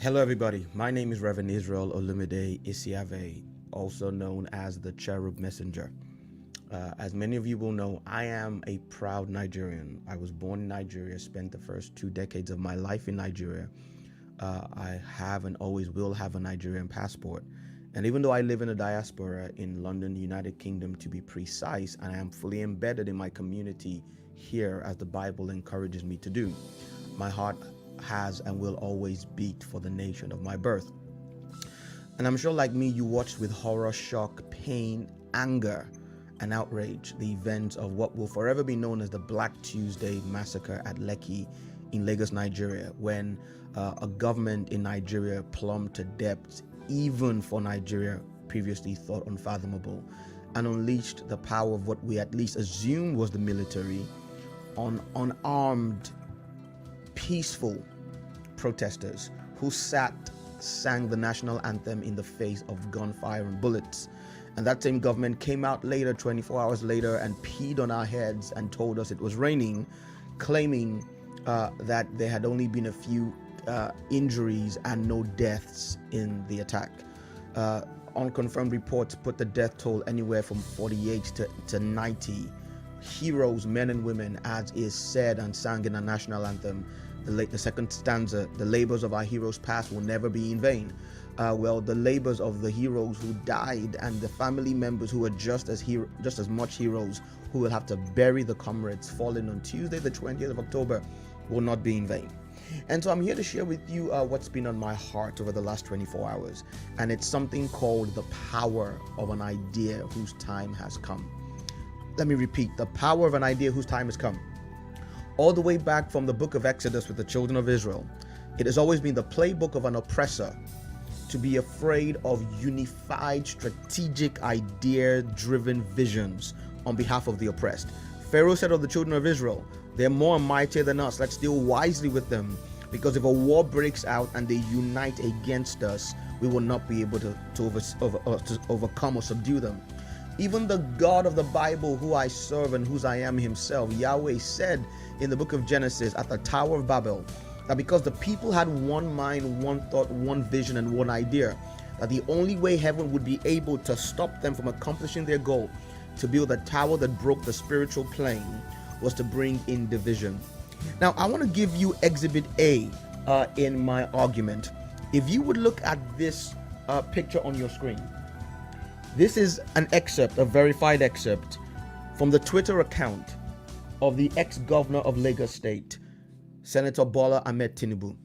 Hello everybody, my name is revisrael Olumide Isiavwe, also known as the Cherub Messenger. As many of you will know, I am a proud Nigerian. I was born in Nigeria, spent the first 2 decades of my life in Nigeria. I have and always will have a Nigerian passport. And even though I live in a diaspora in London, United Kingdom to be precise, and I am fully embedded in my community here as the Bible encourages me to do, my heart has and will always beat for the nation of my birth. And I'm sure, like me, you watched with horror, shock, pain, anger, and outrage the events of what will forever be known as the Black Tuesday massacre at Lekki in Lagos, Nigeria, when a government in Nigeria plumbed to depths even for Nigeria previously thought unfathomable, and unleashed the power of what we at least assumed was the military on unarmed, peaceful protesters who sang the national anthem in the face of gunfire and bullets. And that same government came out later, 24 hours later, and peed on our heads and told us it was raining, claiming that there had only been a few injuries and no deaths in the attack. Unconfirmed reports put the death toll anywhere from 48 to 90 heroes, men and women, as is said and sang in our national anthem. The second stanza, the labors of our heroes past will never be in vain. The labors of the heroes who died and the family members who are just as much heroes who will have to bury the comrades fallen on Tuesday, the 20th of October, will not be in vain. And so I'm here to share with you what's been on my heart over the last 24 hours. And it's something called the power of an idea whose time has come. Let me repeat, the power of an idea whose time has come. All the way back from the book of Exodus with the children of Israel, it has always been the playbook of an oppressor to be afraid of unified, strategic, idea-driven visions on behalf of the oppressed. Pharaoh said of the children of Israel, they're more mightier than us. Let's deal wisely with them, because if a war breaks out and they unite against us, we will not be able to overcome or subdue them. Even the God of the Bible, who I serve and whose I am himself, Yahweh, said in the book of Genesis at the Tower of Babel that because the people had one mind, one thought, one vision, and one idea, that the only way heaven would be able to stop them from accomplishing their goal to build a tower that broke the spiritual plane was to bring in division. Now, I want to give you Exhibit A in my argument. If you would look at this picture on your screen, this is an excerpt, a verified excerpt from the Twitter account of the ex-governor of Lagos State, Senator Bola Ahmed Tinubu,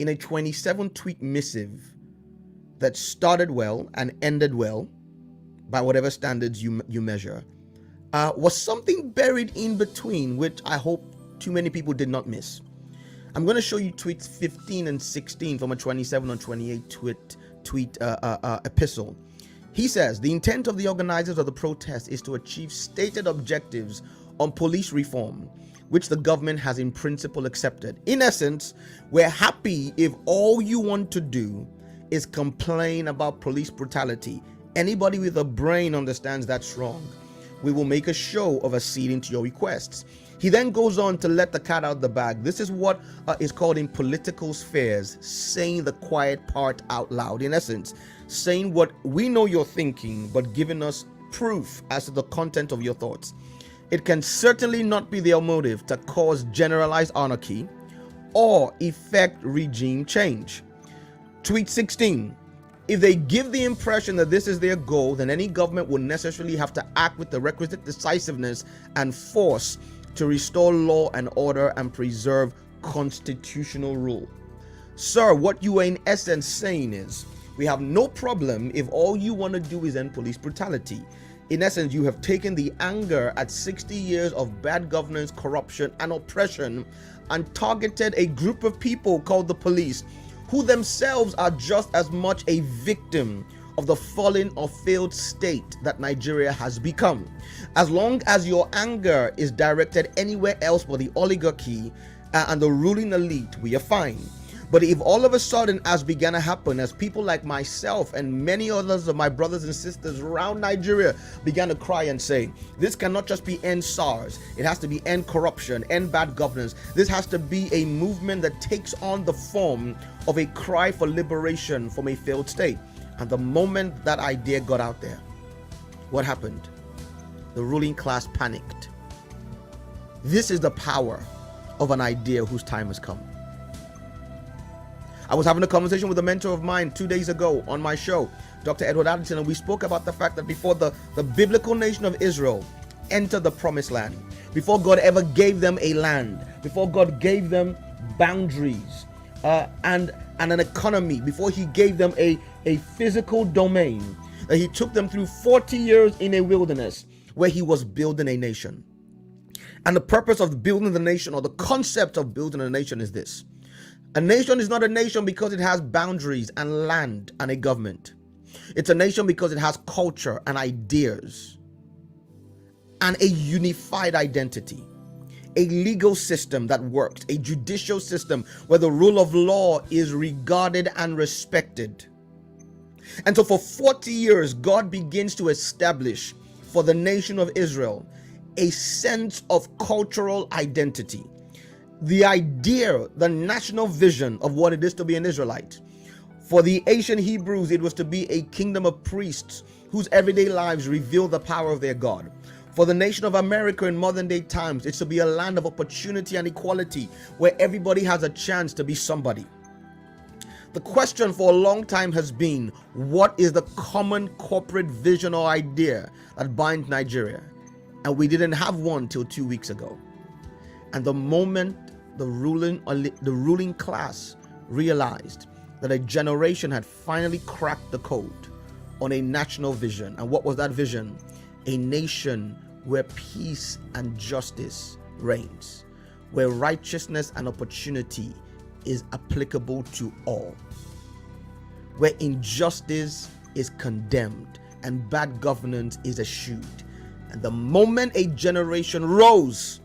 in a 27-tweet missive that started well and ended well, by whatever standards you measure, was something buried in between, which I hope too many people did not miss. I'm going to show you tweets 15 and 16 from a 27 and 28 tweet epistle. He says, the intent of the organizers of the protest is to achieve stated objectives on police reform, which the government has in principle accepted. In essence, we're happy if all you want to do is complain about police brutality. Anybody with a brain understands that's wrong. We will make a show of acceding to your requests. He then goes on to let the cat out the bag. This is what is called in political spheres saying the quiet part out loud. In essence, saying what we know you're thinking, but giving us proof as to the content of your thoughts. It can certainly not be their motive to cause generalized anarchy or effect regime change. Tweet 16. If they give the impression that this is their goal, then any government will necessarily have to act with the requisite decisiveness and force to restore law and order and preserve constitutional rule. Sir, what you are in essence saying is, we have no problem if all you want to do is end police brutality. In essence, you have taken the anger at 60 years of bad governance, corruption, and oppression and targeted a group of people called the police, who themselves are just as much a victim of the fallen or failed state that Nigeria has become. As long as your anger is directed anywhere else but the oligarchy and the ruling elite, we are fine. But if all of a sudden, as began to happen, as people like myself and many others of my brothers and sisters around Nigeria began to cry and say, this cannot just be end SARS, it has to be end corruption, end bad governance. This has to be a movement that takes on the form of a cry for liberation from a failed state. And the moment that idea got out there, what happened? The ruling class panicked. This is the power of an idea whose time has come. I was having a conversation with a mentor of mine 2 days ago on my show, Dr. Edward Addison, and we spoke about the fact that before the biblical nation of Israel entered the promised land, before God ever gave them a land, before God gave them boundaries and an economy, before he gave them a physical domain, that he took them through 40 years in a wilderness where he was building a nation. And the purpose of building the nation, or the concept of building a nation, is this. A nation is not a nation because it has boundaries and land and a government. It's a nation because it has culture and ideas and a unified identity, a legal system that works, a judicial system where the rule of law is regarded and respected. And so for 40 years, God begins to establish for the nation of Israel a sense of cultural identity. The idea, the national vision of what it is to be an Israelite. For the ancient Hebrews, it was to be a kingdom of priests whose everyday lives reveal the power of their God. For the nation of America in modern day times, it's to be a land of opportunity and equality where everybody has a chance to be somebody. The question for a long time has been, what is the common corporate vision or idea that binds Nigeria? And we didn't have one till 2 weeks ago. And the moment the ruling class realized that a generation had finally cracked the code on a national vision. And what was that vision? A nation where peace and justice reigns, where righteousness and opportunity is applicable to all, where injustice is condemned and bad governance is eschewed. And the moment a generation rose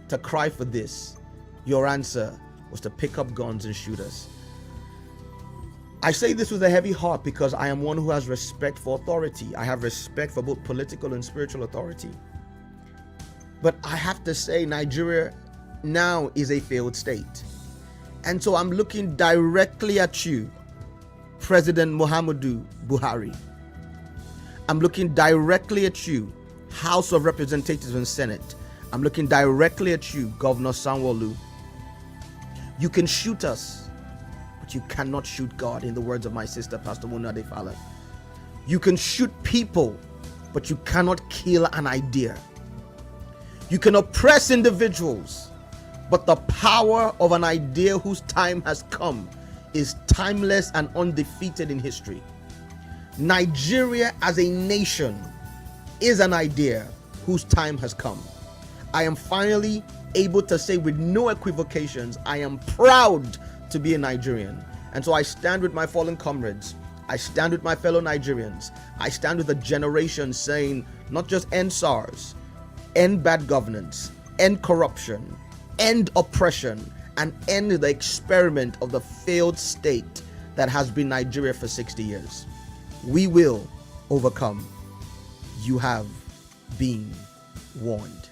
to cry for this, your answer was to pick up guns and shoot us. I say this with a heavy heart because I am one who has respect for authority. I have respect for both political and spiritual authority. But I have to say, Nigeria now is a failed state. And so I'm looking directly at you, President Muhammadu Buhari. I'm looking directly at you, House of Representatives and Senate. I'm looking directly at you, Governor Sanwo-Olu. You can shoot us, but you cannot shoot God, in the words of my sister, Pastor Mona Defala. You can shoot people, but you cannot kill an idea. You can oppress individuals, but the power of an idea whose time has come is timeless and undefeated in history. Nigeria as a nation is an idea whose time has come. I am finally able to say with no equivocations, I am proud to be a Nigerian. And so I stand with my fallen comrades. I stand with my fellow Nigerians. I stand with a generation saying, not just end SARS, end bad governance, end corruption, end oppression, and end the experiment of the failed state that has been Nigeria for 60 years. We will overcome. You have been warned.